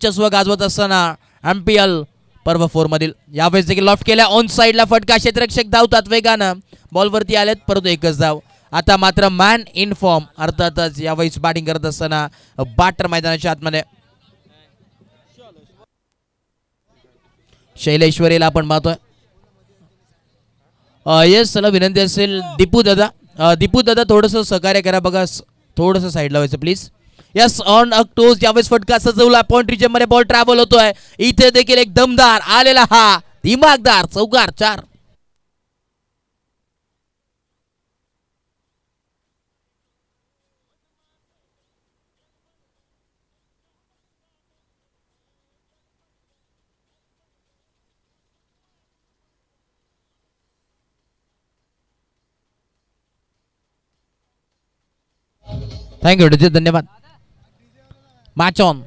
चस्व गाजवत असताना एमपीएल पर्व 4 मधील यावेळेस देखील लॉफ्ट केल्या ऑन साइडला फटका क्षेत्ररक्षक धावतात वेगानं बॉलवरती आलेत परंतु एकच धाव. आता मात्र मॅन इन फॉर्म अर्थातच यावेळेस बॅटिंग करत असताना बॅटर मैदानाच्या आतमध्ये शैलेश्वरीला आपण पाहतोय. येस चला विनंती असेल दीपू दादा थोडंसं सहकार्य करा बघा थोडंसं साईडला व्हायचं please. Yes on a toss यावेळेस फटका सजवला पॉइंट रिजन मध्ये बॉल ट्रॅव्हल होतोय इथे देखील एक दमदार आलेला हा दिमागदार चौकार 4. थँक्यू धन्यवाद. मॅच ऑन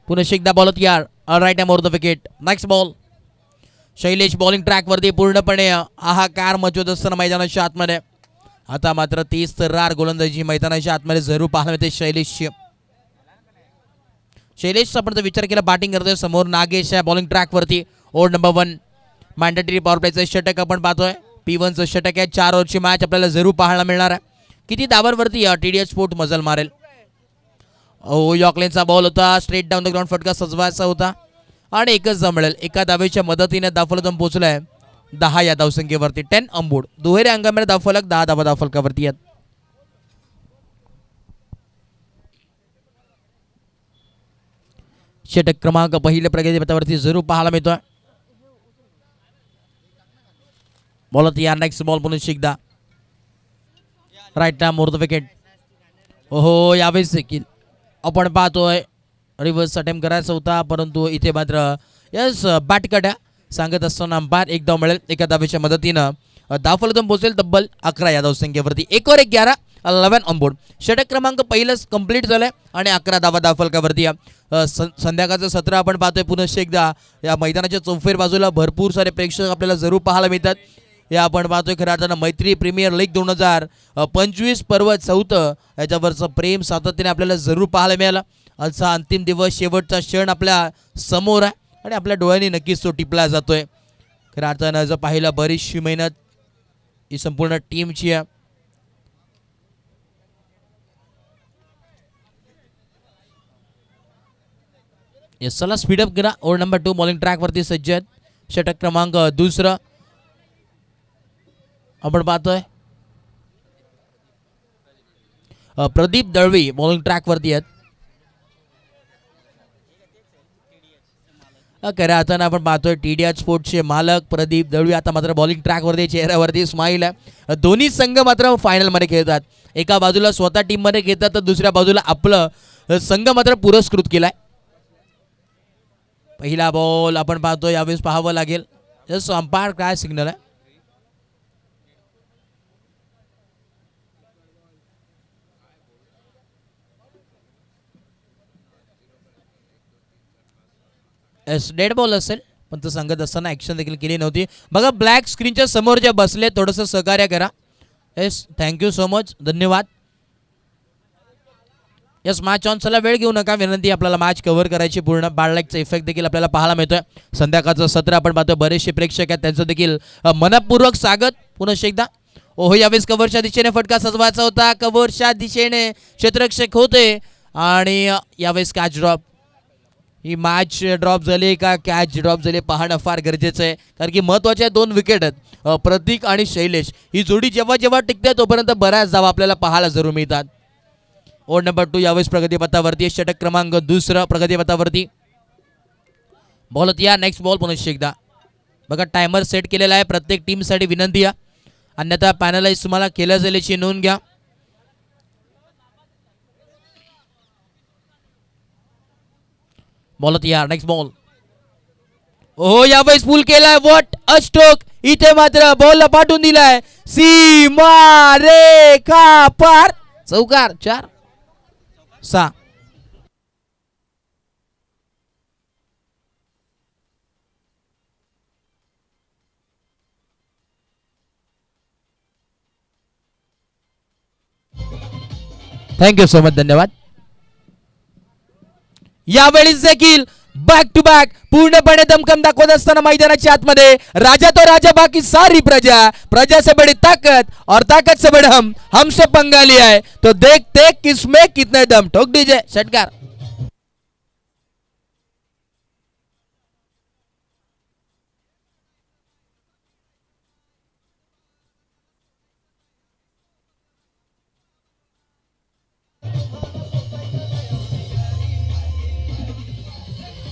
पुन्हा एकदा बॉल तयार right more the wicket. Next ball Shailesh bowling track वरती पूर्णपणे हाहाकार मचवत असताना मैदानाच्या आतमध्ये आता मात्र 30 तर्रार गोलंदाजी मैदानाच्या आतमध्ये जरूर पाहायला मिळते शैलेशचा आपण जर विचार केला बॅटिंग करतोय समोर नागेश आहे बॉलिंग ट्रॅक वरती ओव्हर नंबर 1 मॅन्डेटरी पॉवर प्लेचं षटक आपण पाहतोय P1चं षटक आहे 4 ओव्हरची मॅच आपल्याला जरूर पाहायला मिळणार आहे. किती धावांवरती TDH स्पोर्ट मजल मारेल. यॉकलेनचा बॉल होता स्ट्रेट डाऊन द ग्राउंड फटका सजवायचा होता आणि एकच धाव मिळेल. एका धावेच्या मदतीने धावफलक पोहोचलाय 10 या धावसंख्येवरती 10 अंबोड दुहेरी अंगामध्ये धावफलक 10 धावा धावफलकावरती आहेत. षटक क्रमांक पहिल्या प्रगतीपथावरती जरूर पाहायला मिळतोय. बॉल या नेक्स्ट बॉल पुन्हा एकदा राईट मोर द विकेट. ओहो यावेळेस देखील आपण पाहतोय रिव्हर्स अटेम्प्ट करायचा होता परंतु इथे मात्र यस बॅट कट्या सांगत असताना अंपायर एक धाव मिळेल. एका धावेच्या मदतीनं धावफलक पोहोचेल तब्बल 11 या धावसंख्येवरती 1 वर 11 11 ऑन बोर्ड. षटक क्रमांक पहिलंच कंप्लीट झालंय आणि 11 धावा धावफलकावरती. संध्याकाळचं सत्र आपण पाहतोय पुन्हा एकदा या मैदानाच्या चौफेर बाजूला भरपूर सारे प्रेक्षक आपल्याला जरूर पाहायला मिळतात. या आपण पाहतोय खरं अर्थानं मैत्री प्रीमियर लीग 2025 पर्व 4 याच्यावरचं प्रेम सातत्याने आपल्याला जरूर पाहायला मिळालं. आजचा अंतिम दिवस शेवटचा क्षण आपल्या समोर आहे आणि आपल्या डोळ्यांनी नक्कीच तो टिपला जातोय. खरं अर्थानं जर पाहिलं बरीचशी मेहनत ही संपूर्ण टीमची आहे. येस चला स्पीडअप करा. ओव्हर नंबर 2 बॉलिंग ट्रॅक वरती सज्ज आहेत. षटक क्रमांक 2 आपण पाहतोय प्रदीप दळवी बॉलिंग ट्रॅक वरती आहेत. खऱ्या अर्थानं आपण पाहतोय TDH स्पोर्ट्सचे मालक प्रदीप दळवी आता मात्र बॉलिंग ट्रॅक वरती चेहऱ्यावरती स्माईल आहे. दोन्ही संघ मात्र फायनल मध्ये खेळतात. एका बाजूला स्वतः टीम मध्ये खेळतात तर दुसऱ्या बाजूला आपलं संघ मात्र पुरस्कृत केलाय. पहिला बॉल आपण पाहतोय यावेळेस पाहावं लागेल जसं अंपायर काय सिग्नल आहे. डेड बॉल असेल पण तो सांगत असताना ॲक्शन देखील केली नव्हती. बघा ब्लॅक स्क्रीनच्या समोर जे बसले थोडंसं सहकार्य करा. येस थँक्यू सो मच धन्यवाद. येस मॅच ऑन चला वेळ घेऊ नका विनंती आपल्याला मॅच कव्हर करायची पूर्ण बाळलाईकचा इफेक्ट देखील आपल्याला पाहायला मिळतोय. संध्याकाळचं सत्र आपण पाहतोय बरेचसे प्रेक्षक आहेत त्यांचं देखील मनपूर्वक स्वागत पुन्हा एकदा. ओहो यावेळेस कव्हरच्या दिशेने फटका सजवायचा होता कव्हरच्या दिशेने क्षेत्ररक्षक होते आणि यावेळेस कॅच ड्रॉप. ही मॅच ड्रॉप झाली का कॅच ड्रॉप झाली पाहणं फार गरजेचं आहे कारण की महत्त्वाच्या 2 विकेट आहेत प्रतीक आणि शैलेश. ही जोडी जेव्हा जेव्हा टिकते तोपर्यंत बऱ्याच धावा आपल्याला पाहायला जरूर मिळतात. ओव्हर नंबर 2 यावेळेस प्रगतीपथावरती षटक क्रमांक 2 प्रगतीपथावरती. बॉल या नेक्स्ट बॉल पुन्हा एकदा बघा टायमर सेट केलेला आहे. प्रत्येक टीमसाठी विनंती आहे अन्यथा पॅनलाइज तुम्हाला केलं जाईल याची नोंद घ्या. बॉल या नेक्स्ट बॉल. ओहो यावेळेस पुल केलाय व्हॉट अ स्ट्रोक. इथे मात्र बॉलला पाठवून दिलाय सीमा रेखा पार चौकार 4-6. थँक्यू सो मच धन्यवाद. यावेळी देखील बॅक टू बॅक पूर्णपणे दमखम दाखवत असताना मैदानाच्या आतमध्ये राजा तो राजा बाकी सारी प्रजा प्रजा से बड़ी ताकत और ताकत से बड़े हमसे पंगा लिया है तो देखते किसमें कितने दम. ठोक दीजिए षटकार.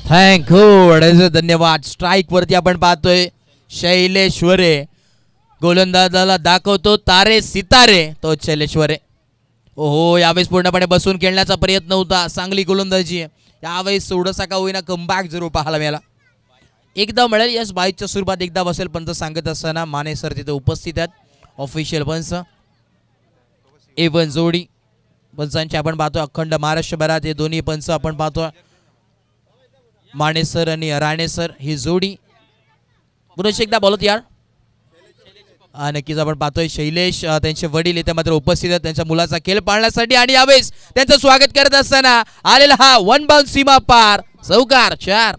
थँक्यू धन्यवाद. स्ट्राईक वरती आपण पाहतोय शैलेश्वरे गोलंदाजाला दाखवतो तारे सितारे तो शैलेश्वरे. ओहो यावेळेस पूर्णपणे बसून खेळण्याचा प्रयत्न होता चांगली गोलंदाजी यावेळेस थोडासा का होईना कमबॅक जरूर पाहायला मिळाला. एकदा मिळेल यस बाईकच्या सुरुवात एकदा बसेल पंच सांगत असताना माने सर तिथे उपस्थित आहेत. ऑफिशियल पंच एवन जोडी पंचांचे आपण पाहतो अखंड महाराष्ट्रभरात हे दोन्ही पंच आपण पाहतो माने सर आणि राणे सर ही जोडी. पुन्हा एकदा बोलत यार. नक्कीच आपण पाहतोय शैलेश त्यांचे वडील इथे मात्र उपस्थित आहेत त्यांच्या मुलाचा खेळ पाळण्यासाठी आणि यावेळेस त्यांचं स्वागत करत असताना आलेला हा वन बाउंड सीमा पार चौकार 4.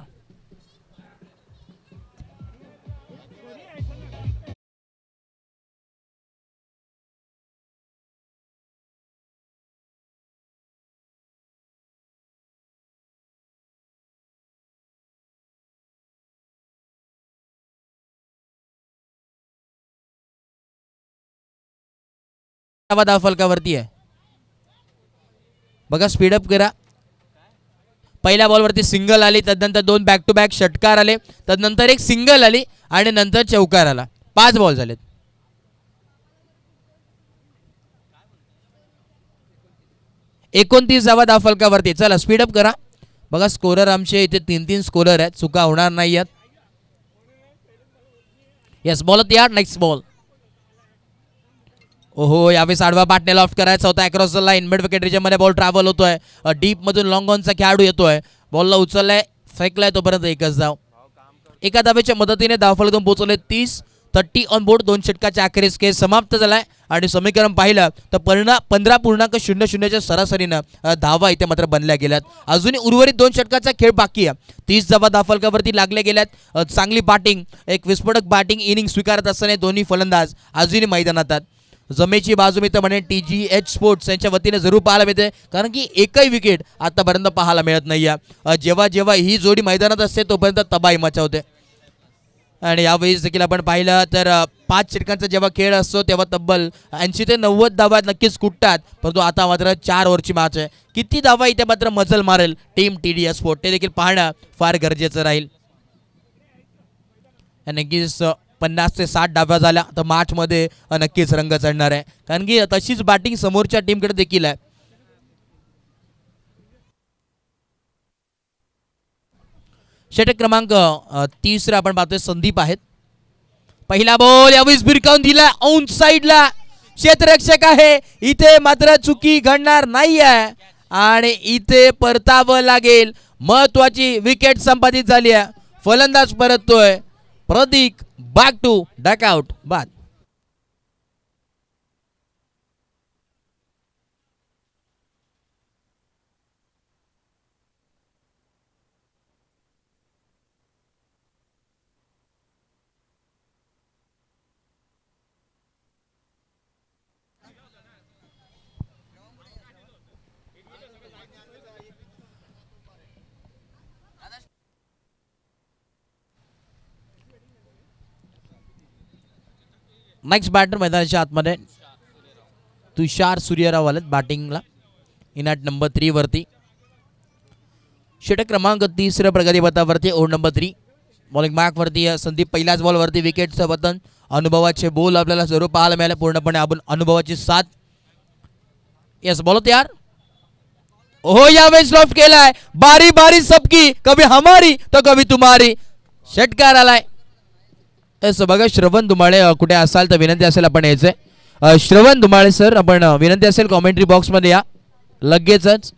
धावा फलकावरती आहे बघा स्पीडअप करा. पहिल्या बॉलवरती सिंगल आली तदनंतर 2 बॅक टू बॅक षटकार आले तदनंतर एक सिंगल आली आणि नंतर चौकार आला. 5 बॉल झालेत. एकोणतीस धावा फलकावरती. चला स्पीडअप करा. बघा स्कोरर आमचे इथे 3-3 स्कोरर आहेत चुका होणार नाही आहेत. यस बॉल तयार. Next ball. ओहो यावेळेस आडवा बाटने लॉफ्ट करायचा होता across the line mid wicket region मध्ये बॉल ट्रॅव्हल होतोय डीप मधून लॉंग ऑनचा खेळाडू येतोय बॉलला उचललाय फेकलाय तोपर्यंत एकच धाव. एका धावेच्या मदतीने धावफलकातून पोहोचवले 30 ऑन बोर्ड. 2 षटकाच्या अखेरीस खेळ समाप्त झालाय आणि समीकरण पाहिलं तर 15.00च्या सरासरीनं धावा इथे मात्र बनल्या गेल्यात. अजूनही उर्वरित 2 षटकाचा खेळ बाकी आहे. 30 धावा धावफलकावरती लागल्या गेल्यात. चांगली बॅटिंग एक विस्फोटक बॅटिंग इनिंग स्वीकारत असताना दोन्ही फलंदाज अजूनही मैदानात आहेत. जमेची बाजू मी तर म्हणेन TGH स्पोर्ट्स यांच्या वतीने जरूर पाहायला मिळते कारण की एकही विकेट आतापर्यंत पाहायला मिळत नाही आहे. जेव्हा जेव्हा ही जोडी मैदानात असते तोपर्यंत तबाही मचावते आणि यावेळेस देखील आपण पाहिलं तर 5 षटकांचा जेव्हा खेळ असतो तेव्हा तब्बल 80 ते 90 धावा नक्कीच कुठतात परंतु आता मात्र 4 ओव्हरची मॅच आहे. किती धावा इथे मात्र मजल मारेल टीम TDS स्पोर्ट ते देखील पाहणं फार गरजेचं राहील. नक्कीच 50 ते 60 धावा झाल्या तर मॅच मध्ये नक्कीच रंग चढणार आहे कारण की तशीच बॅटिंग समोरच्या टीमकडे देखील आहे. षटक क्रमांक 30 आपण पाहतोय संदीप आहेत. पहिला बॉल यावेळेस भिरकावून दिला ऑन साइडला क्षेत्ररक्षक आहे इथे मात्र चुकी घडणार नाही आहे आणि इथे परतावं लागेल. महत्वाची विकेट संपादित झाली आहे. फलंदाज परततोय प्रदीक बॅक टू डकआउट बाद. नेक्स्ट बॅटर मैदानाच्या आतमध्ये तुषार सूर्यराव आलेत बॅटिंगला इन ॲट नंबर 3 वरती. षटक क्रमांक 30 प्रगती पथावरती ओव्हर नंबर 3 बॉलिंग मॅक वरती संदीप पहिल्याच बॉलवरती विकेटचं पतन. अनुभवाचे बोल आपल्याला जरूर पाहायला मिळाले पूर्णपणे आपण अनुभवाची साथ. यस बॉल तयार. ओहो यावेळेस लॉफ्ट केलाय बारी बारी सबकी कभी हमारी तो कभी तुम्हारी षटकार आलाय. असं बघा श्रवण धुमाळे कुठे असाल तर विनंती असेल आपण यायचंय. श्रवण धुमाळे सर आपण विनंती असेल कॉमेंट्री बॉक्समध्ये या लगेचच.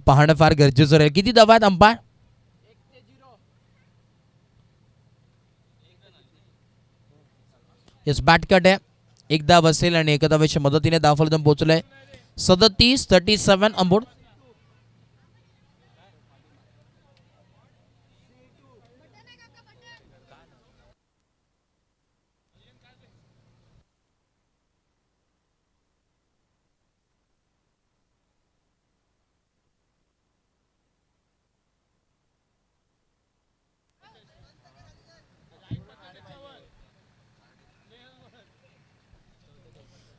पाहणं फार गरजेचं राहील. किती धावा आहेत अंपायर? येस, बॅट कट आहे. एक धाव असेल आणि एका धावेच्या मदतीने धावफलक पोहोचलंय 37-37 अंबोड.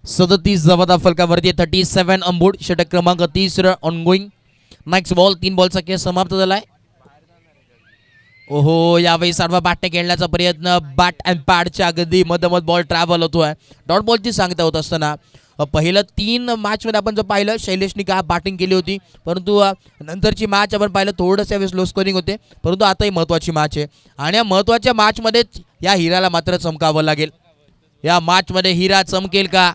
सदतीस धावा फलकावरती 37 अंबोड. षटक क्रमांक 30 ऑनगोईंग. Next ball. 3 बॉलचा खेळ समाप्त झालाय. ओहो, यावेळी साडवा बॅटने खेळण्याचा प्रयत्न. बॅट अँड पॅडच्या अगदी मधोमध बॉल ट्रॅव्हल होतोय. डॉट बॉलची सांगता होत असताना पहिलं 3 मॅचमध्ये आपण जर पाहिलं शैलेशनी काय बॅटिंग केली होती, परंतु नंतरची मॅच आपण पाहिलं थोडंसं यावेळेस लो स्कोरिंग होते, परंतु आता ही महत्त्वाची मॅच आहे आणि या महत्त्वाच्या मॅचमध्येच या हिराला मात्र चमकावं लागेल. या मॅचमध्ये हिरा चमकेल का?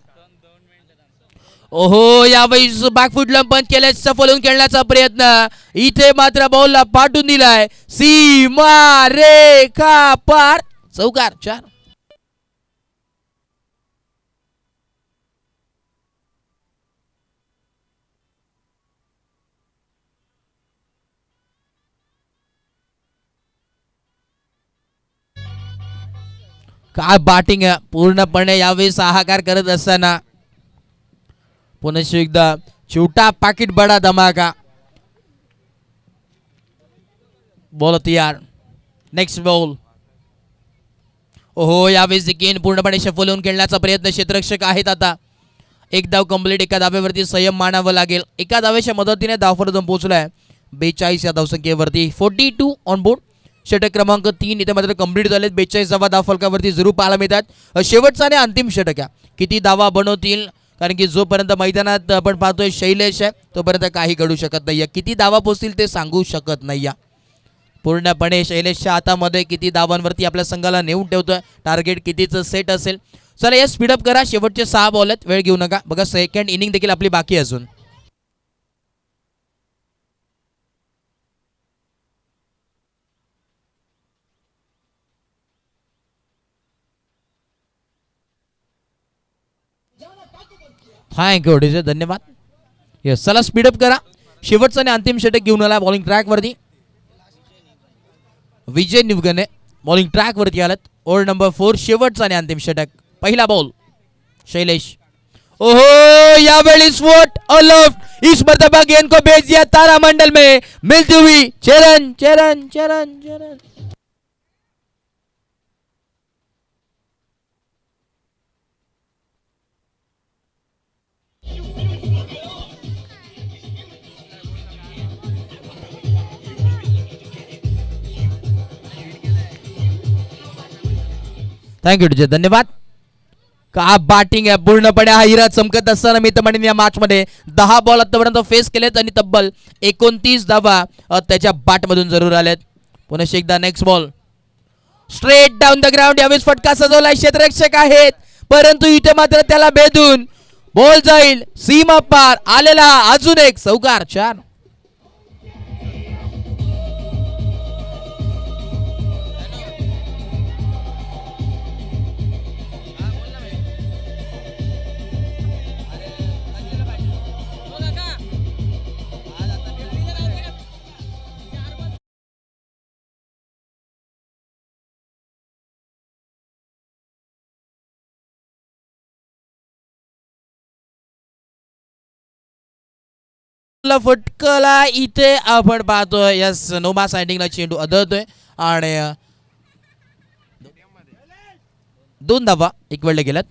ओहो, यावेळी बॅकफुटला पंच केले. सफल होऊन खेळण्याचा प्रयत्न. इथे मात्र बॉलला पाठवून दिलाय. सीमा रेखा पार. चौकार. 4. काय बॅटिंग आहे पूर्णपणे यावेळी हाहाकार करत असताना. पुन्हा एकदा छोटा पाकिट बडा धमाका. बॉल तयार. Next ball. ओहो, यावेळेस देखील पूर्णपणे सफल होऊन खेळण्याचा प्रयत्न. क्षेत्ररक्षक आहेत आता. एक धाव कंप्लीट. एका धावेवरती संयम मानावं लागेल. एका धावेच्या मदतीने धावफलक पोहोचलाय 42 या धावसंख्येवरती. 42 ऑन बोर्ड. षटक क्रमांक 3 इथे मात्र कंप्लीट झालेत. 42 धावा धावफलकावरती जरूर पाहायला मिळतात. शेवटचा आणि अंतिम षटक आहे. किती धावा बनवतील, कारण की जोपर्यंत मैदानात आपण पाहतोय शैलेश आहे तोपर्यंत काही घडू शकत नाही. किती धावा पोहोचतील ते सांगू शकत नाही. पूर्णपणे शैलेशच्या हातामध्ये किती धावांवरती आपल्या संघाला नेऊन ठेवतोय. टार्गेट कितीचं सेट असेल. चला या स्पीडअप करा. शेवटचे 6 बॉल आहेत. वेळ घेऊ नका. बघा सेकंड इनिंग देखील आपली बाकी अजून. थँक्यू डीजे, धन्यवाद. येस, चला स्पीडअप करा. शेवटचा आणि अंतिम षटक घेऊन आला बॉलिंग ट्रॅकवरती. विजय निवगणे बॉलिंग ट्रॅकवरती आलात. ओव्हर नंबर 4 शेवटचा आणि अंतिम षटक. पहिला बॉल शैलेश. ओहो, यावेळी स्पोर्ट अलोफ्ट इस मर्तबा गेंद को भेज दिया तारामंडल में मिलती हुई. चरण चरण चरण चरण. थँक्यू डीजे, धन्यवाद. का बॅटिंग आहे पूर्णपणे. हा हिरा चमकत असताना मी तर म्हणेन या मॅच मध्ये 10 बॉल आतापर्यंत फेस केलेत आणि तब्बल 29 धावा त्याच्या बॅटमधून जरूर आलेत. पुन्हा एकदा next ball. Straight down the ground. यावेळेस फटका सजवलाय. क्षेत्ररक्षक आहेत परंतु इथे मात्र त्याला भेदून बॉल जाईल सीमा पार. आलेला अजून एक चौकार. 4. फटकला इथे आपण पाहतोय. यस, नोमा साइडिंगला चेंडू आदळतोय आणि 2 धावा एक वेळेला गेल्यात.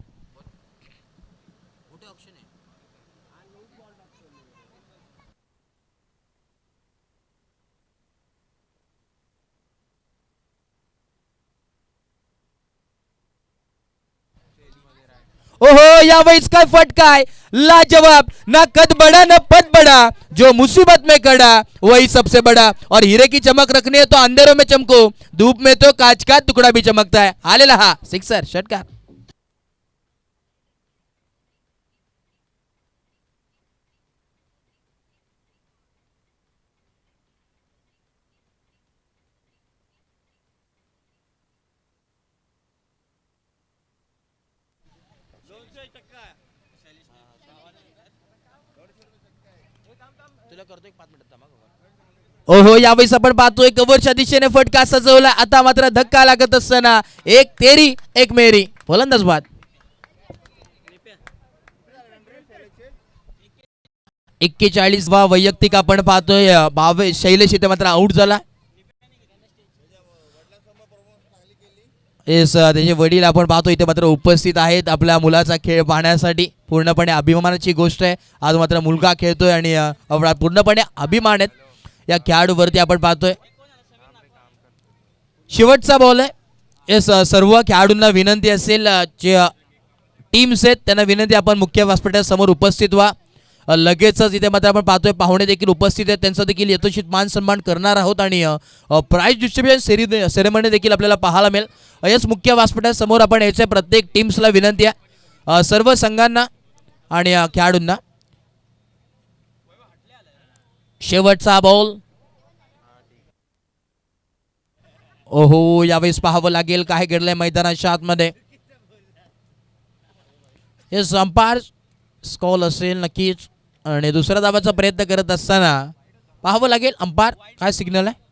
ओहो, यावेळीच काय फटकाय. लाजवाब. ना कद बड़ा ना पद बड़ा, जो मुसीबत में खड़ा वही सबसे बड़ा. और हीरे की चमक रखनी है तो अंधेरों में चमको, धूप में तो कांच का टुकड़ा भी चमकता है. आलेला हा सिक्सर. षटकार. ओहो यावेळेस आपण पाहतोय कव्हरच्या दिशेने फटका सजवला. आता मात्र धक्का लागत असताना एक तेरी एक मेरी फलंदाज बाद. 41वा वैयक्तिक आपण पाहतोय. शैलेश इथे मात्र आउट झाला. येस त्याचे वडील आपण पाहतो इथे मात्र उपस्थित आहेत आपल्या मुलाचा खेळ पाहण्यासाठी. पूर्णपणे अभिमानाची गोष्ट आहे. आज मात्र मुलगा खेळतोय आणि पूर्णपणे अभिमान आहेत या खेळाडूवरती. आपण पाहतोय शेवटचा बॉल आहे. येस सर्व खेळाडूंना विनंती असेल जे टीम्स आहेत त्यांना विनंती आपण मुख्य व्यासपीठा समोर उपस्थित व्हा. लगेचच इथे मात्र आपण पाहतोय पाहुणे देखील उपस्थित आहेत. त्यांचा देखील यथोचित मान सन्मान करणार आहोत आणि प्राइज डिस्ट्रीब्युशन सेरेमनी देखील आपल्याला पाहायला मिळेल. यस मुख्य व्यासपीठासमोर आपण याच्या प्रत्येक टीम्सला विनंती आहे सर्व संघांना आणि खेळाडूंना. शेवटचा बॉल. ओहो यावेळेस पाहावं लागेल काय घडलंय मैदानाच्या आतमध्ये. येस अंपायर स्कॉल असेल नक्कीच आणि दुसऱ्या धावाचा प्रयत्न करत असताना पाहावं लागेल अंपायर काय सिग्नल आहे.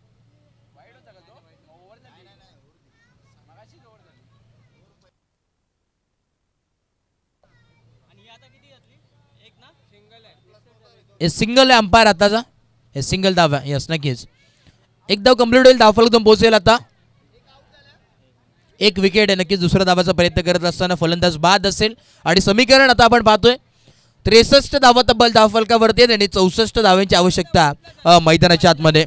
सिंगल आहे अंपायर आताचा. हे सिंगल धाव आहे. यस नक्कीच एक धाव कंप्लीट होईल. धावफलक पोहोचेल. आता एक विकेट आहे. नक्कीच दुसऱ्या धावाचा प्रयत्न करत असताना फलंदाज बाद असेल आणि समीकरण आता आपण पाहतोय 63 धावा तब्बल धावफलकावरती आणि 64 धावांची आवश्यकता मैदानाच्या आतमध्ये.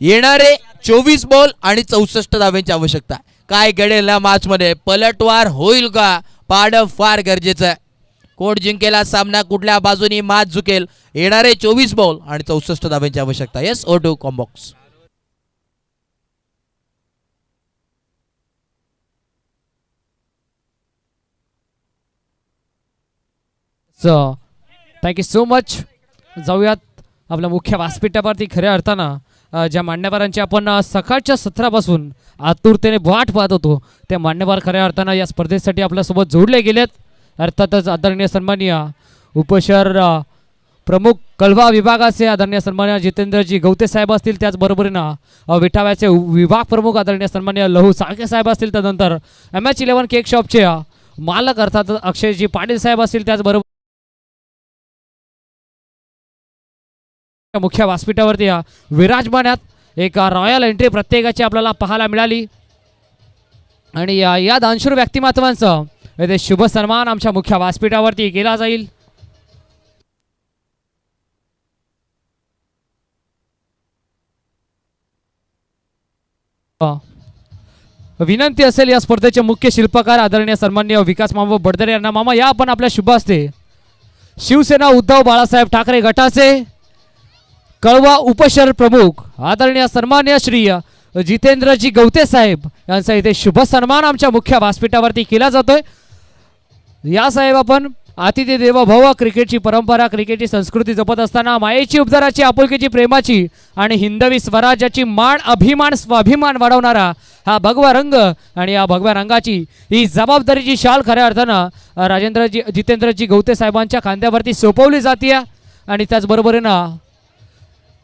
येणारे 24 बॉल आणि 64 धावांची आवश्यकता. काय घडेल या मॅच मध्ये पलटवार होईल का पाडं फार गरजेचं आहे. कोण जिंकेल हा सामना कुठल्या बाजूनी मॅच झुकेल. येणारे 24 बॉल आणि 64 धावांची आवश्यकता. Yes oh to combox. Thank you so much. जाऊयात आपल्या मुख्य व्यासपीठावरती. खऱ्या अर्थानं ज्या मान्यवरांची आपण सकाळच्या सत्रापासून आतुरतेने वाट पाहत होतो ते मान्यवर खऱ्या अर्थानं या स्पर्धेसाठी आपल्यासोबत जोडले गेलेत. अर्थातच आदरणीय सन्माननीय उपशहर प्रमुख कळवा विभागाचे आदरणीय सन्माननीय जितेंद्रजी गवते साहेब असतील. त्याचबरोबरीनं विठाव्याचे विभाग प्रमुख आदरणीय सन्माननीय लहू साळके साहेब असतील. त्यानंतर MH11 केक शॉपचे मालक अर्थात अक्षयजी पाटील साहेब असतील. त्याचबरोबर मुख्य व्यासपीठावरती विराजमानात एक रॉयल एंट्री प्रत्येकाची आपल्याला पाहायला मिळाली आणि या दानशूर व्यक्तिमत्वांचं येथे शुभ सन्मान आमच्या मुख्य व्यासपीठावरती केला जाईल. विनंती असेल या स्पर्धेचे मुख्य शिल्पकार आदरणीय सन्माननीय विकास मामा बडदरे यांना. मामा या आपण आपल्या शुभ हस्ते शिवसेना उद्धव बाळासाहेब ठाकरे गटाचे कळवा उपशहर प्रमुख आदरणीय सन्माननीय श्री जितेंद्रजी गवते साहेब यांचा इथे शुभ सन्मान आमच्या मुख्य व्यासपीठावरती केला जातोय. या साहेब आपण अतिथी देवो भव क्रिकेटची परंपरा क्रिकेटची संस्कृती जपत असताना मायेची उपदाराची आपुलकीची प्रेमाची आणि हिंदवी स्वराज्याची मान अभिमान स्वाभिमान वाढवणारा हा भगवा रंग आणि या भगव्या रंगाची ही जबाबदारीची शाल खऱ्या अर्थानं जितेंद्रजी गवते साहेबांच्या खांद्यावरती सोपवली जाते. आणि त्याचबरोबरीनं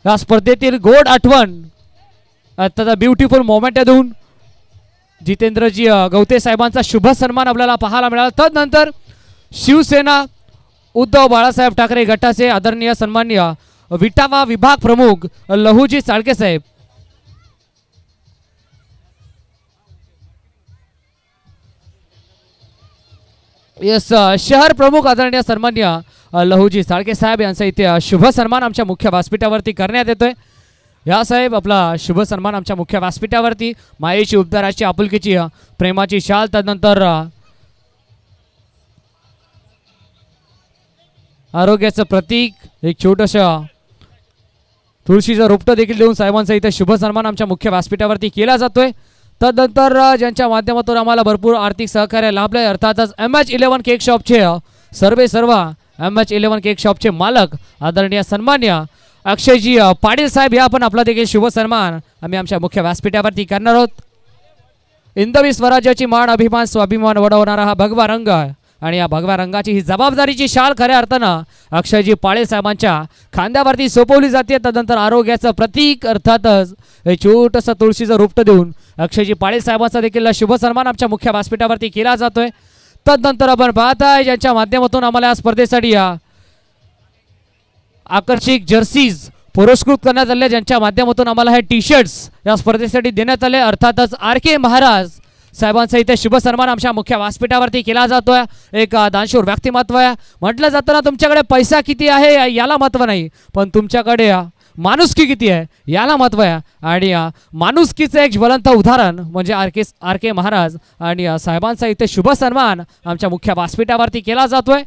या स्पर्धेतील गोड आठवण आता ब्युटिफुल मोमेंट देऊन जितेंद्रजी गवते साहेबांचा शुभ सन्मान आपल्याला पाहायला मिळाला. तदनंतर शिवसेना उद्धव बाळासाहेब ठाकरे गटाचे आदरणीय सन्माननीय विटावा विभाग प्रमुख लहूजी साळके साहेब. यस शहर प्रमुख आदरणीय सन्माननीय लहूजी साळके साहेब यांचा इथे शुभ सन्मान आमच्या मुख्य व्यासपीठावरती करण्यात येतोय. या साहेब आपला शुभ सन्मान आमच्या मुख्य व्यासपीठावरती मायेची उपदाराची आपुलकीची प्रेमाची शाल त्यानंतर आरोग्याचं प्रतीक एक छोटंसं तुळशीचं रोपटं देखील देऊन साहेबांचा इथे शुभ सन्मान आमच्या मुख्य व्यासपीठावरती केला जातोय. तदनंतर ज्यांच्या माध्यमातून आम्हाला भरपूर आर्थिक सहकार्य लाभले अर्थातच MH11 केक शॉपचे सर्व MH11 केक शॉपचे मालक आदरणीय सन्मान्य अक्षयजी पाटील साहेब या पण आपला देखील शुभ सन्मान आम्ही आमच्या मुख्य व्यासपीठावरती करणार आहोत. हिंदवी स्वराज्याची मान अभिमान स्वाभिमान वाढवणारा हा भगवा रंग आणि या भगव्या रंगाची ही जबाबदारीची शाल खऱ्या अर्थानं अक्षयजी पाळे साहेबांच्या खांद्यावरती सोपवली जाते. तदनंतर आरोग्याचं प्रतीक अर्थातच हे छोटंसं तुळशीचं रोपटं देऊन अक्षयजी पाळे साहेबांचा देखील शुभ सन्मान आमच्या मुख्य व्यासपीठावरती केला जातोय. तदनंतर आपण पाहताय ज्यांच्या माध्यमातून आम्हाला या स्पर्धेसाठी या आकर्षक जर्सीज पुरस्कृत करण्यात आले, ज्यांच्या माध्यमातून आम्हाला हे टी शर्ट्स या स्पर्धेसाठी देण्यात आले. अर्थातच RK महाराज साहेबांचा इथे शुभ सन्मान आमच्या मुख्य व्यासपीठावरती केला जातोय. एक दानशूर व्यक्तिमत्व आहे. म्हटलं जातं ना, तुमच्याकडे पैसा किती आहे याला महत्त्व नाही, पण तुमच्याकडे माणुसकी किती आहे याला महत्त्व आहे. आणि माणुसकीचं एक ज्वलंत उदाहरण म्हणजे RK महाराज आणि साहेबांचा इथे शुभ सन्मान आमच्या मुख्य व्यासपीठावरती केला जातोय.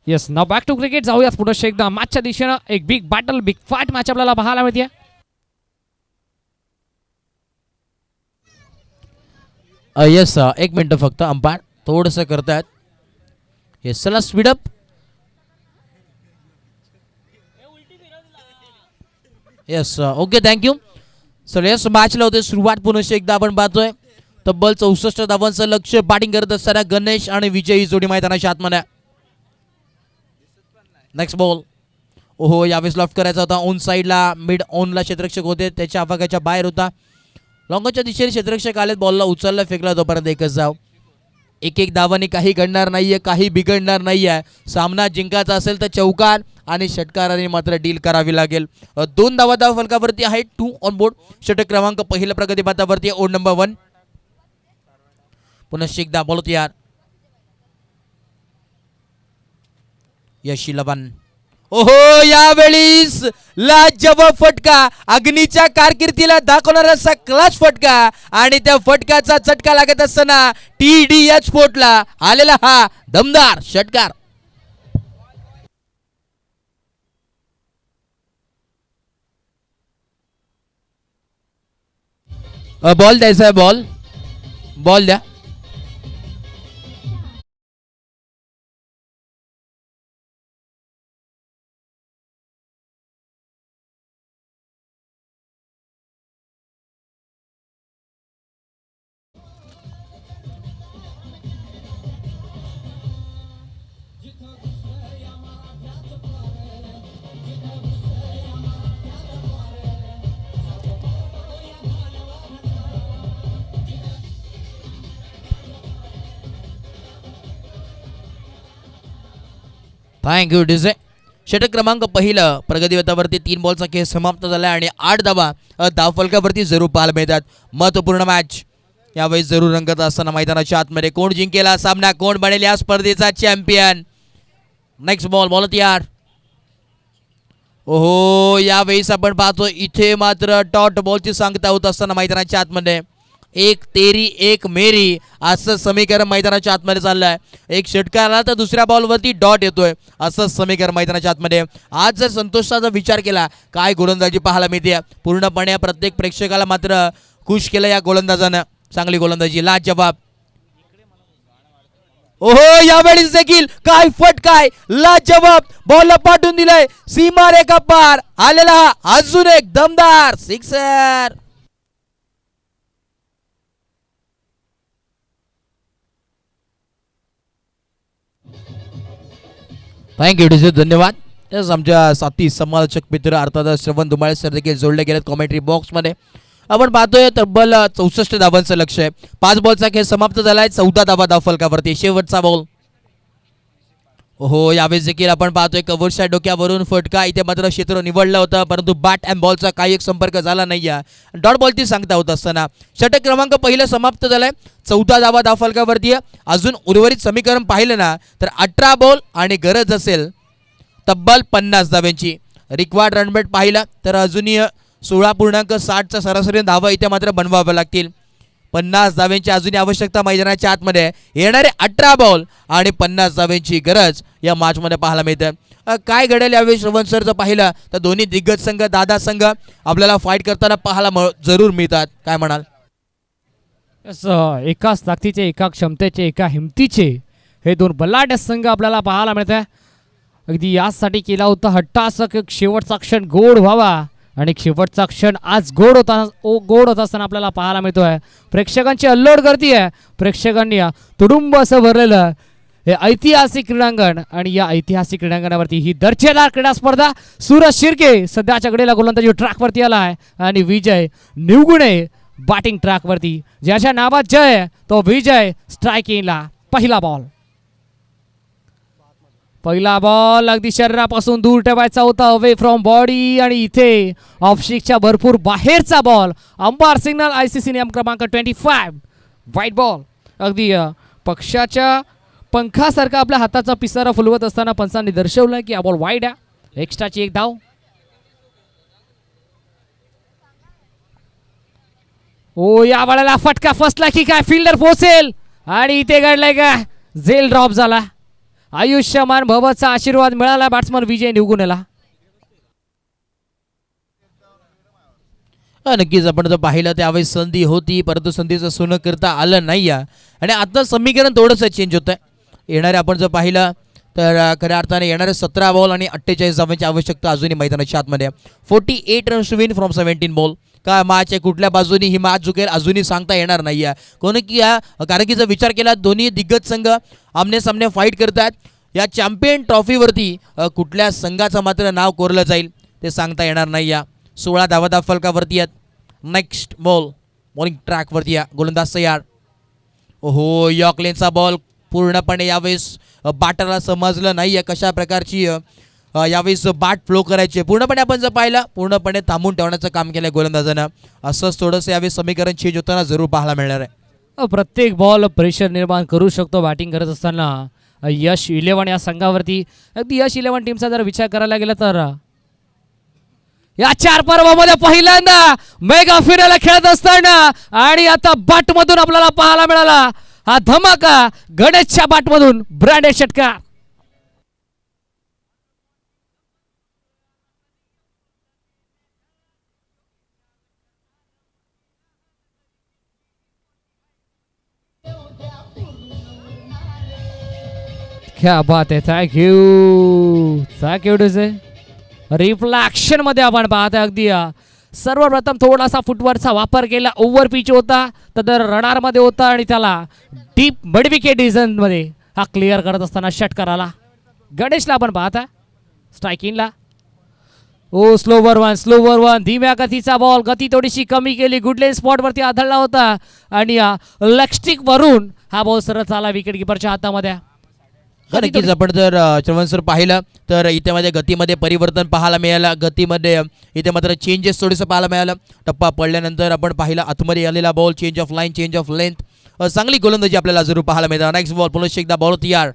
येस, नाव बॅक टू क्रिकेट. जाऊयात पुढे एकदा मॅचच्या दिशेनं. एक big battle, big fight match आपल्याला पाहायला मिळते. येस, एक मिनिट फक्त. अंपायर थोडंसं करतायत. येस, चला speed up. Yes, okay, thank you. Sir yes, मॅचला होते सुरुवात. पुन्हा एकदा आपण पाहतोय तब्बल 64 धावांचं लक्ष. बॅटिंग करत असताना गणेश आणि विजय ही जोडी मैदानाच्या आतमध्ये. Next ball. ओहो, यावेळेस लॉफ्ट करायचा होता. ऑन साईडला मिड ऑनला क्षेत्ररक्षक होते, त्याच्या आवाकाच्या बाहेर होता. लॉंगच्या दिशेने क्षेत्ररक्षक आलेत. बॉलला उचलला, फेकला, तोपर्यंत एकच धाव. एक धावाने काही घडणार नाहीये, काही बिघडणार नाहीये. सामना जिंकायचा असेल तर चौकार आणि षटकाराने मात्र डील करावी लागेल. 2 धावा धाव फलकावरती आहे. 2 ऑन बोर्ड. षटक क्रमांक पहिल्या प्रगती पथावरती ओढ नंबर 1. पुन्हा एकदा बॉल तयार. यशी लवन. ओहो, यावेळीस लाजवाब फटका. अग्नीच्या कारकिर्दीला दाखवणारा असा क्लास फटका आणि त्या फटकाचा चटका लागत असताना TDH स्पोर्टला आलेला हा दमदार षटकार. बॉल द्यायचा आहे. बॉल द्या. Thank you DJ. षटक क्रमांक पहिलं प्रगती पथावरती 3 बॉलचा खेळ समाप्त झाला आणि 8 धावा धाव फलकावरती जरूर पाहायला मिळतात. महत्वपूर्ण मॅच यावेळी जरूर रंगत असताना मैदानाच्या आतमध्ये कोण जिंकेला सामना, कोण बनेल या स्पर्धेचा चॅम्पियन. नेक्स्ट बॉल तयार. ओहो, यावेळेस आपण पाहतो इथे मात्र डॉट बॉलची सांगता होत असताना मैदानाच्या आतमध्ये एक तेरी एक मेरी असं समीकरण मैदानाच्या आतमध्ये चाललंय. एक षटकाराला तर दुसऱ्या बॉलवरती डॉट येतोय असं समीकरण मैदानाच्या आतमध्ये. आज जर संतोषाचा विचार केला काय गोलंदाजी पाहायला मिळते. पूर्णपणे प्रत्येक प्रेक्षकाला मात्र खुश केलं या गोलंदाजानं. चांगली गोलंदाजी, लाजवाब. ओहो, यावेळेस देखील काय फटकाय, लाजवाब. बॉल पाठवून दिलाय सीमारेखा पार आलेला अजून एक दमदार सिक्सर. थँक्यू डिझे, धन्यवाद. यस, आमच्या साथी समालोचक मित्र अर्थात श्रवण धुमाळे सर देखील जोडले गेलेत कॉमेंट्री बॉक्समध्ये. आपण पाहतोय तब्बल 64 धावांचं लक्ष आहे. 5 बॉलचा खेळ समाप्त झालाय. 14 धावा धाव फलकावरती. शेवटचा बॉल. हो, यावेळेस देखील आपण पाहतोय कव्हरच्या डोक्यावरून फटका. इथे मात्र क्षेत्र निवडलं होतं परंतु बॅट अँड बॉलचा काही एक संपर्क झाला नाही आहे. डॉट बॉलची सांगता होत असताना षटक क्रमांक पहिलं समाप्त झालंय. 14 धावा धाव फलकावरती. अजून उर्वरित समीकरण पाहिलं ना तर 18 बॉल आणि गरज असेल तब्बल 50 धाव्यांची. रिक्वायर्ड रनरेट पाहिला तर अजूनही 16.60चा सरासरी धावा इथे मात्र बनवाव्या लागतील. 50 धाव्यांची अजूनही आवश्यकता मैदानाच्या आतमध्ये. येणारे 18 बॉल आणि 50 धाव्यांची गरज या मॅचमध्ये पाहायला मिळते. काय घडेल यावेळी श्रवण सरचं पाहिलं तर दोन्ही दिग्गज संघ, दादा संघ आपल्याला फाईट करताना पाहायला जरूर मिळतात. काय म्हणाल? एकाच ताकदीचे, एका क्षमतेचे, एका हिमतीचे हे दोन बलाढ्य संघ आपल्याला पाहायला मिळत आहे. अगदी यासाठी केला होता हट्टासक शेवटचा क्षण गोड व्हावा आणि शेवटचा क्षण आज गोड होत असताना आपल्याला पाहायला मिळतोय. प्रेक्षकांची अल्लोड गर्दी आहे. प्रेक्षकांनी तुडुंब असं भरलेलं हे ऐतिहासिक क्रीडांगण आणि या ऐतिहासिक क्रीडांगणावरती ही दर्जेदार क्रीडा स्पर्धा. सूरज शिर्के सध्याच्या घडीला गोलंदाजी ट्रॅकवरती आला आहे आणि विजय निवगुणे बॅटिंग ट्रॅकवरती. ज्याच्या नावात जय तो विजय स्ट्रायकिंगला. पहिला बॉल अगदी शरीरापासून दूर ठेवायचा होता, अवे फ्रॉम बॉडी, आणि इथे ऑफस्टिकच्या भरपूर बाहेरचा बॉल. अंपायर सिग्नल ICC नियम क्रमांक 25 वाईट बॉल. अगदी पक्षाच्या पंखासारखा आपल्या हाताचा पिसारा फुलवत असताना पंचांनी दर्शवलं की हा बॉल वाईड आहे. एक्स्ट्राची एक धाव. ओ या बॉलला फटका फसला की काय फिल्डर पोहोचेल आणि इथे घडलाय का झेल ड्रॉप झाला. आयुष्यमान भवचा आशीर्वाद मिळाला बॅट्समन विजय निवगुणेला. नक्कीच आपण जर पाहिलं त्यावेळेस संधी होती परंतु संधीचं सोनं करता आलं नाही आहे आणि आता समीकरण थोडंसं चेंज होतं आहे. येणारे आपण जर पाहिलं तर खऱ्या अर्थाने येणारे 17 बॉल आणि 48 धावांची आवश्यकता अजूनही मैदानाच्या आतमध्ये. 48 runs to win from 17 ball. काय मॅच आहे, कुठल्या बाजूनी ही मॅच झुकेल अजूनही सांगता येणार नाही आहे. कोणी की कारण की जर विचार केला दोन्ही दिग्गज संघ आमने सामने फाईट करतात. या चॅम्पियन ट्रॉफीवरती कुठल्या संघाचं मात्र नाव कोरलं जाईल ते सांगता येणार नाही आहे. 16 धावा फलकावरती आहेत. नेक्स्ट बॉल बॉलिंग ट्रॅकवरती आहे. गोलंदाज तयार. ओहो यॉर्कलेनचा बॉल पूर्णपणे यावेळेस बॅटरला समजलं नाही आहे कशा प्रकारची यावेळेस बॅट फ्लो करायचे. पूर्णपणे आपण जर पाहिलं पूर्णपणे थांबून ठेवण्याचं काम केलं गोलंदाजानं. असंच थोडंसं यावेळेस समीकरण चेंज होताना जरूर पाहायला मिळणार आहे. प्रत्येक बॉल प्रेशर निर्माण करू शकतो बॅटिंग करत असताना. यश 11 या संघावरती. अगदी यश 11 टीमचा जर विचार करायला गेला तर या 4 पर्वामध्ये पहिल्यांदा मेगा फिरायला खेळत असताना आणि आता बॅट मधून आपल्याला पाहायला मिळाला हा धमाका. गणेशच्या बॅट मधून ब्रँडेड षटकार. क्या बात आहे. थँक्यू टू से. रिफ्लॅक्शन मध्ये आपण पाहतो अगदी सर्वप्रथम थोडासा फुटवर्कचा वापर केला. ओव्हर पिच होता तर रडार मध्ये होता आणि त्याला डीप मिडविकेट डिझाइन मध्ये हा क्लिअर करत असताना षटकार आला. गणेशला आपण पाहता स्ट्रायकिंगला. ओ स्लोवर वन धीम्या गतीचा बॉल. गती थोडीशी कमी केली. गुडलेन स्पॉट वरती आदळला होता आणि लेग स्टिक वरून हा बॉल सरळ आला विकेट किपरच्या हातामध्ये. नक्कीच आपण जर चव्हाण सर पाहिलं तर इथे मध्ये गतीमध्ये परिवर्तन पाहायला मिळालं. गतीमध्ये इथे मात्र चेंजेस थोडंसं पाहायला मिळालं. टप्पा पडल्यानंतर आपण पाहिला आतमध्ये आलेला ball change of line change of length. चांगली गोलंदाजी आपल्याला जरूर पाहायला मिळतं. नेक्स्ट बॉल पुन्हा एकदा बॉल तयार.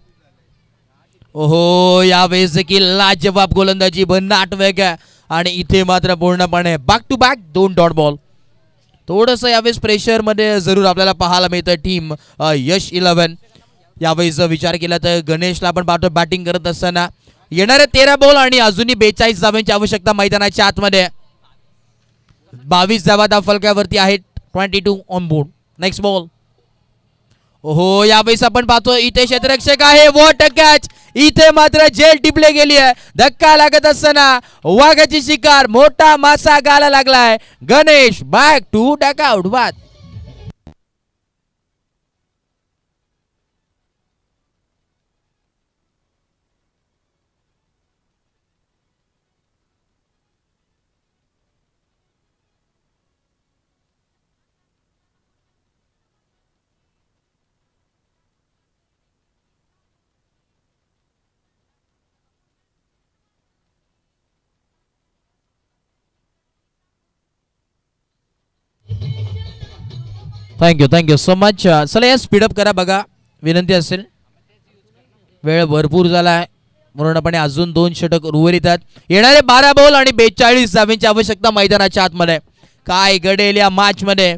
ओहो यावेळेस देखील लाजवाब गोलंदाजी भन्नाट वेग आहे आणि इथे मात्र पूर्णपणे back to back 2 dot ball. थोडंसं यावेळेस प्रेशरमध्ये जरूर आपल्याला पाहायला मिळतं टीम यश 11. यावेळेस विचार केला तर गणेशला आपण पाहतो बॅटिंग करत असताना. येणारे 13 बॉल आणि अजूनही 42 धावांची आवश्यकता मैदानाच्या आतमध्ये. 22 धावा फलकावरती आहेत. 22 ऑन बोर्ड. Next ball. ओहो यावेळेस आपण पाहतो इथे क्षेत्ररक्षक आहे. What a catch. इथे मात्र जेल टिपले गेली आहे. धक्का लागत असताना वाघाची शिकार. मोठा मासा गाला लागलाय. Ganesh back to dugout. बाद. Thank you so much. चला या स्पीडअप करा बघा विनंती असेल. वेळ भरपूर झाला आहे. पूर्णपणे अजून 2 षटक उर्वरित आहेत. येणारे 12 बॉल आणि 42 धावांची आवश्यकता मैदानाच्या आतमध्ये. काय घडेल या मॅच मध्ये.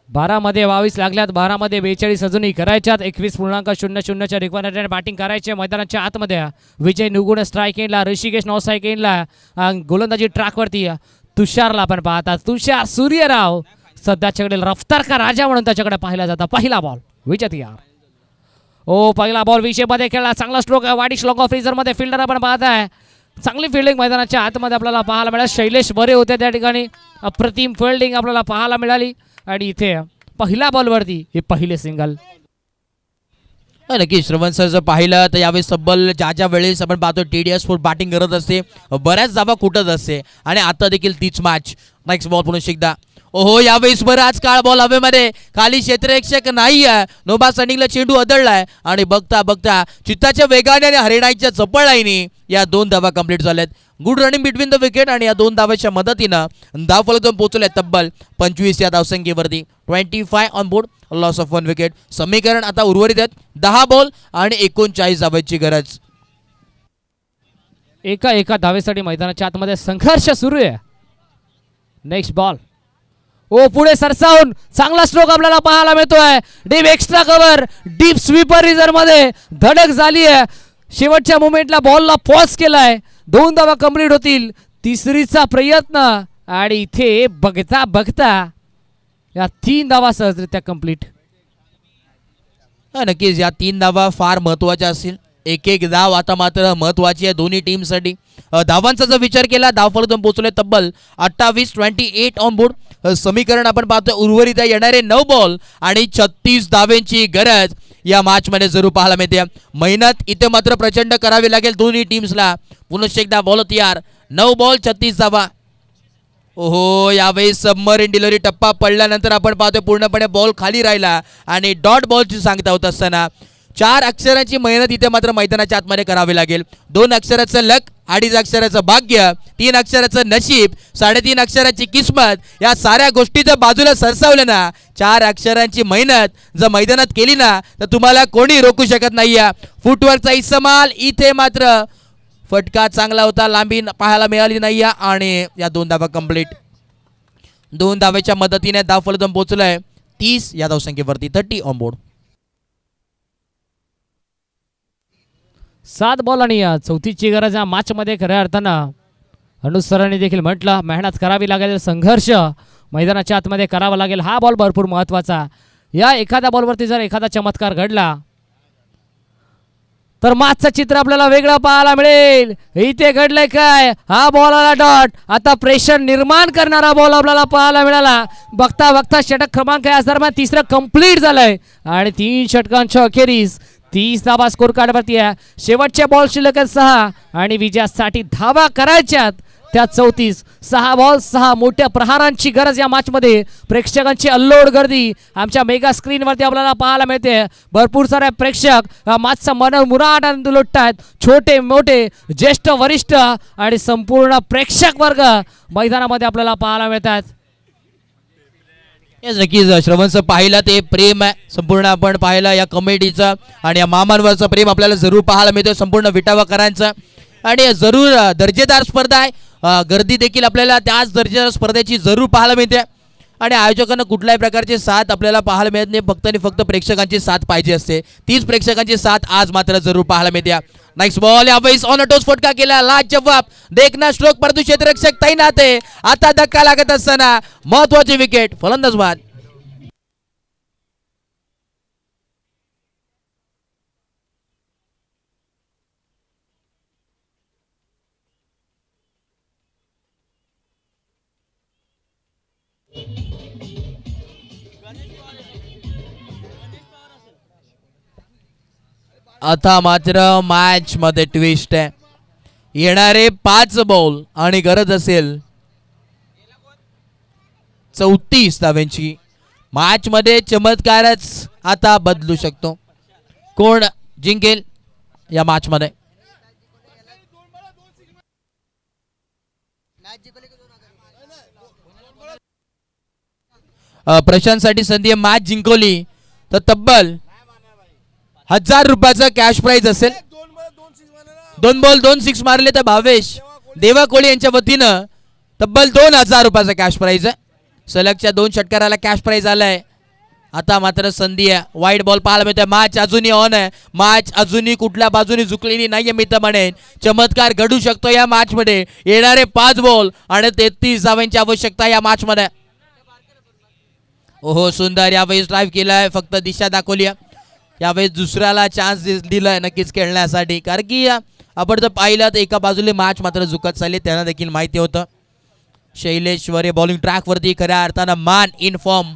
12 मध्ये 22 लागल्यात. 12 मध्ये 42 अजूनही करायच्यात. 21.00 रिक्वायरमेंट बॅटिंग करायचे मैदानाच्या आतमध्ये. विजय निवगुणे स्ट्रायकिंगला. ऋषिकेश नॉन स्ट्रायकिंगला. गोलंदाजी ट्रॅकवरती. तुषारला आपण पाहता. तुषार सूर्यराव सध्याच्याकडे रफ्तार का राजा म्हणून त्याच्याकडे पाहिला जाता. पहिला बॉल विजय यार. ओ पहिला बॉल विषयमध्ये खेळला. चांगला स्ट्रोक आहे. वाईट स्ट्रोक ऑफ फ्रीजर मध्ये फिल्डर आपण पाहताय. चांगली फिल्डिंग मैदानाच्या आतमध्ये आपल्याला पाहायला मिळाली. शैलेश बरे होते त्या ठिकाणी. अप्रतिम फिल्डिंग आपल्याला पाहायला मिळाली. आणि इथे पहिल्या बॉलवरती हे पहिले सिंगल. नक्की श्रवण सर जर पाहिलं तर यावेळी तब्बल ज्या वेळेस आपण पाहतो TDS स्पोर्ट बॅटिंग करत असते, बऱ्याच धावा कुठत असते आणि आता देखील तीच मॅच. नेक्स्ट बॉल पुन्हा एकदा. ओहो यावेळेस बराच काळ बॉल हवेमध्ये. खाली क्षेत्ररक्षक नाही आहे. नोबा सनिंगला चेंडू अदळलाय आणि बघता बघता चित्ताच्या वेगाने आणि हरिणाईच्या चपळाईने या 2 धावा कंप्लीट झाल्यात. Good running between the wicket आणि या 2 धावाच्या मदतीनं धावफलक पोहोचले तब्बल 25 या धावसंख्येवरती. 25 on board, loss of 1 wicket. समीकरण आता उर्वरित आहेत 10 बॉल आणि 39 धावांची गरज. एका धावेसाठी मैदानाच्या आतमध्ये संघर्ष सुरू आहे. Next ball. ओ पुढे सरसावून चांगला स्ट्रोक आपल्याला पाहायला मिळतोय. Deep extra cover, deep sweeper रिझर मध्ये धडक झाली आहे. शेवटच्या मोमेंटला बॉलला पॉज केलाय. 2 धावा कंप्लीट होतील. तिसरीचा प्रयत्न आणि इथे बघता बघता या 3 धावा सहजरित्या कंप्लीट. नक्कीच या 3 धावा फार महत्वाच्या असतील. एक धाव आता मात्र महत्वाची आहे दोन्ही टीमसाठी. धावांचा जर विचार केला धावफलक पोहोचले तब्बल 28 ऑन बोर्ड. समीकरण आपण पाहतो उर्वरित येणारे 9 बॉल आणि 36 धावेंची गरज या मॅच मध्ये जरूर पाहायला मिळते. मेहनत इथे मात्र प्रचंड करावी लागेल दोन्ही टीम्सला. पुन्हा एकदा बॉल तयार. 9 बॉल 36 धावा. ओहो यावेळी सबमरीन डिलिव्हरी टप्पा पडल्यानंतर आपण पाहतोय पूर्णपणे बॉल खाली राहिला आणि डॉट बॉलची सांगता होत असताना 4 अक्षरांची मेहनत इथे मात्र मैदानाच्या आतमध्ये करावी लागेल. 2 अक्षराचं लक, 2.5 अक्षराचं भाग्य, 3 अक्षराचं नशीब, 3.5 अक्षराची किस्मत या साऱ्या गोष्टी जर बाजूला सरसावल्या ना, 4 अक्षरांची मेहनत जर मैदानात केली ना तर तुम्हाला कोणी रोखू शकत नाही. फुटवर्कचा इस्तेमाल इथे मात्र फटका चांगला होता. लांबी पाहायला मिळाली नाही आणि या 2 धावा कंप्लीट. 2 धावेच्या मदतीने धावफलक पोहोचलाय 30 या धावसंख्येवरती. 30 ऑन बोर्ड. 7 बॉल आणि 34ची गरज या मॅच मध्ये. खऱ्या अर्थानं अनुज सरांनी देखील म्हटलं मेहनत करावी लागेल, संघर्ष मैदानाच्या आतमध्ये करावा लागेल. हा बॉल भरपूर महत्वाचा. या एखाद्या बॉलवरती जर एखादा चमत्कार घडला तर मॅचचं चित्र आपल्याला वेगळं पाहायला मिळेल. इथे घडलंय काय? हा बॉल आला डॉट. आता प्रेशर निर्माण करणारा बॉल आपल्याला पाहायला मिळाला. बघता बघता षटक क्रमांक या दरम्यान 3रं कंप्लीट झालंय आणि 3 षटकांच्या अखेरीस 30 धावा स्कोर कार्डवरती आहे. शेवटच्या बॉल शिल्लक 6 आणि विजयासाठी धावा करायच्यात त्या 34. 6 बॉल 6 मोठ्या प्रहारांची गरज या मॅच मध्ये. प्रेक्षकांची अल्लोड गर्दी आमच्या मेगा स्क्रीनवरती आपल्याला पाहायला मिळते. भरपूर सारे प्रेक्षक मॅचचा मनमुराद आनंद लुटतात. छोटे मोठे, ज्येष्ठ वरिष्ठ आणि संपूर्ण प्रेक्षक वर्ग मैदानामध्ये आपल्याला पाहायला मिळतात. नक्कीच श्रवणचं पाहिलं ते प्रेम आहे संपूर्ण आपण पाहिलं या कमिटीचं आणि या मामांवरचं प्रेम आपल्याला जरूर पाहायला मिळतं संपूर्ण विटावाकरांचं. आणि जरूर दर्जेदार स्पर्धा आहे. गर्दी देखील आपल्याला त्याच दर्जेदार स्पर्धेची जरूर पाहायला मिळते आणि आयोजकांना कुठल्याही प्रकारची साथ आपल्याला पाहायला मिळत नाही. फक्त आणि फक्त प्रेक्षकांची साथ पाहिजे असते. तीच प्रेक्षकांची साथ आज मात्र जरूर पाहायला मिळते. नेक्स्ट बॉल यावेळेस ऑन टोस फटका केला. लाजवाब देखना स्ट्रोक परंतु क्षेत्ररक्षक तैनात आहे. आता धक्का लागत असताना महत्वाची विकेट. फलंदाज बाद. आता मात्र मॅच मध्ये ट्विस्ट आहे. येणारे 5 बॉल आणि गरज असेल 34 धाव्यांची. मॅच मध्ये चमत्कारच आता बदलू शकतो. कोण जिंकेल या मॅच मध्ये? प्रशांतसाठी संधी. मॅच जिंकवली तर तब्बल 1000 रुपयाचा कॅश प्राइज असेल. 2 बॉल 2 सिक्स मारले तर भावेश देवा कोळी यांच्या वतीनं तब्बल 2000 रुपयाचा कॅश प्राइज आहे. सलगच्या 2 षटकाराला कॅश प्राइज आलाय आता मात्र संधी आहे, वाईट बॉल पाहायला मिळतोय. मॅच अजूनही ऑन आहे, मॅच अजूनही कुठल्या बाजूने झुकलेली नाहीये. मी तर म्हणेन चमत्कार घडू शकतो या मॅच मध्ये. येणारे 5 बॉल आणि 33 धावांची आवश्यकता या मॅच मध्ये. ओहो सुंदर यावेळेस ड्राईव्ह केलाय, फक्त दिशा दाखवली आहे. यावेळेस दुसऱ्याला चान्स दिलाय नक्कीच खेळण्यासाठी, कारण की आपण जर पाहिलं तर एका बाजूला मॅच मात्र झुकत चालली, त्यांना देखील माहिती होतं. शैलेश वरे बॉलिंग ट्रॅक वरती खऱ्या अर्थानं मान इन फॉर्म.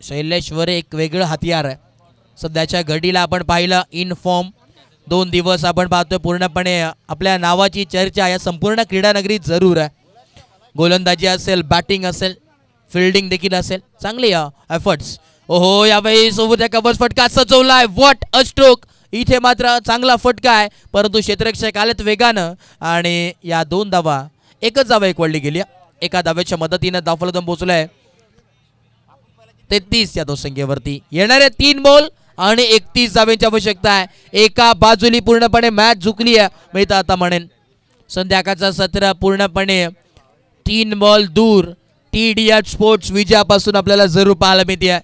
शैलेश वरे एक वेगळं हथियार आहे सध्याच्या घडीला. आपण पाहिलं इन फॉर्म 2 दिवस आपण पाहतोय पूर्णपणे आपल्या नावाची चर्चा या संपूर्ण क्रीडानगरीत जरूर आहे. गोलंदाजी असेल, बॅटिंग असेल, फिल्डिंग देखील असेल, चांगली एफर्ट्स. ओहो यावेळी सोबत कव्हर्स फटका सजवलाय. What a stroke. इथे मात्र चांगला फटका आहे, परंतु क्षेत्ररक्षक आलेत वेगानं आणि या 2 धावा, एकच धावा एक वळली गेली. एका धावेच्या मदतीनं धावफलक पोहोचलाय 33 या धावसंख्येवरती. येणारे 3 बॉल आणि 31 धावांची आवश्यकता आहे. एका बाजूली पूर्णपणे मॅच झुकली आहे. मी तर आता म्हणेन संध्याकाळचा सत्र पूर्णपणे 3 बॉल दूर TDH स्पोर्ट्स विजयापासून आपल्याला जरूर पाहायला मिळते.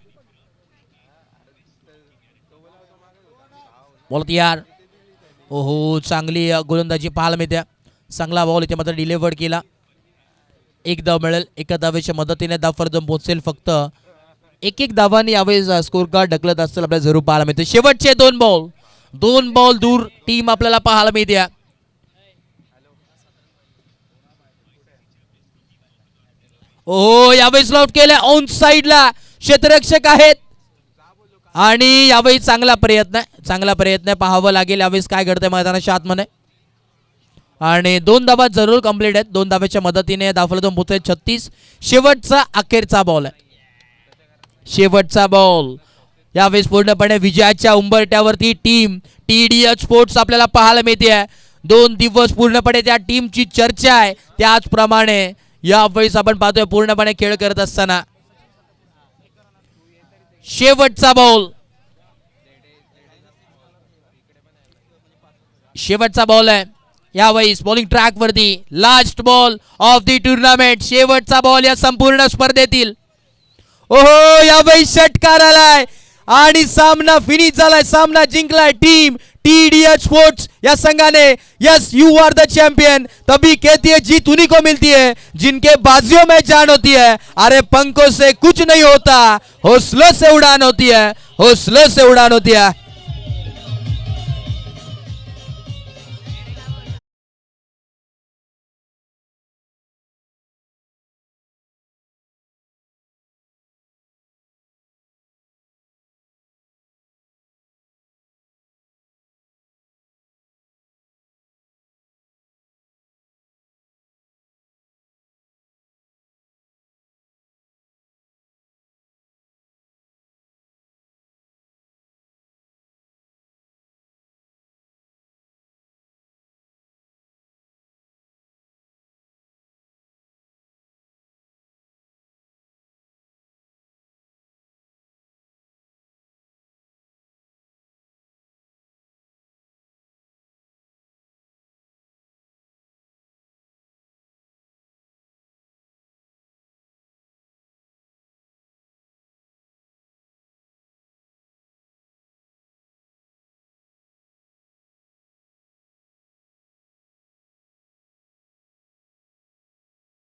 बोलत यार, ओहो चांगली गोलंदाजी पाहायला मिळते. चांगला बॉल इथे मात्र डिलिव्हर केला. 1 धाव मिळेल. एका धावेच्या मदतीने धावफलक पोहोचेल. फक्त 1-1 धावांनी यावेळेस स्कोर कार्ड ढकलत असतील आपल्याला जरूर पाहायला मिळते. शेवटचे 2 बॉल दूर टीम आपल्याला पाहायला मिळते. ओहो यावेळेस लॉट केलं ऑन साइडला, क्षेत्ररक्षक आहेत आणि यावेळी चांगला प्रयत्न पाहावं लागेल यावेळेस काय घडतंय मैदानाच्या आतमध्ये. आणि 2 धावा जरूर कंप्लीट आहेत. 2 धाव्याच्या मदतीने धावफलक पोहोचले 36. शेवटचा अखेरचा बॉल आहे. शेवटचा बॉल यावेळेस पूर्णपणे विजयाच्या उंबरट्यावरती टीम TDH स्पोर्ट्स आपल्याला पाहायला मिळते. 2 दिवस पूर्णपणे त्या टीमची चर्चा आहे. त्याचप्रमाणे यावेळेस आपण पाहतोय पूर्णपणे खेळ करत असताना शेवटचा बॉल आहे. यावेळेस बॉलिंग ट्रॅक वरती last ball of the tournament. शेवटचा बॉल या संपूर्ण स्पर्धेतील. ओहो यावेळेस षटकार आलाय आणि सामना फिनिश झालाय. सामना जिंकलाय टीम TDH स्पोर्ट्स या संघाने. Yes you are the champion. तभी कहती है जीत उन्हीं को मिलती है जिनके बाजियों में जान होती है. अरे पंखों से कुछ नहीं होता, हौसलों से उड़ान होती है, हौसलों से उड़ान होती है.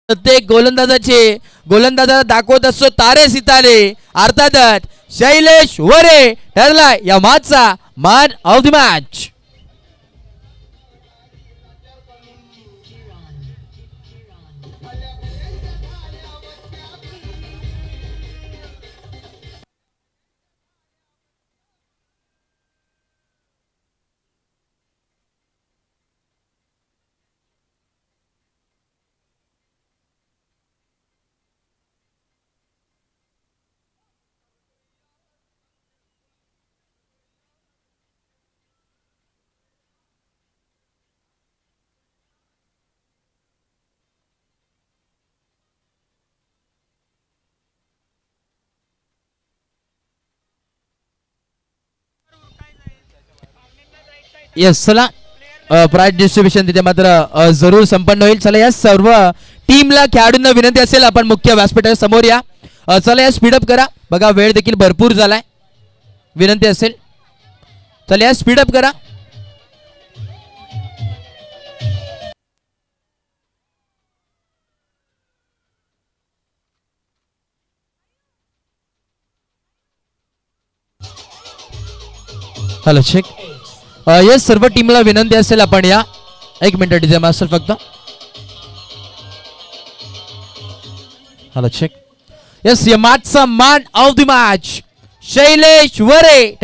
प्रत्येक गोलंदाजाला दाखवत असतो तारे सितारे. अर्थातच शैलेश वरे ठरला या मॅचचा man of the match. Yes चला प्राइज डिस्ट्रीब्युशन तिथे मात्र जरूर संपन्न होईल. चला या सर्व टीमला खेळाडूंना विनंती असेल आपण मुख्य व्यासपीठाच्या समोर या. चला या स्पीडअप करा, बघा वेळ देखील भरपूर झालाय, विनंती असेल चला या स्पीडअप करा. Hello check. येस सर्व टीमला विनंती असेल आपण या. एक मिनिट डीजे मास्टर फक्त. Hello check. येस या मॅचचा man of the match Shailesh वरे.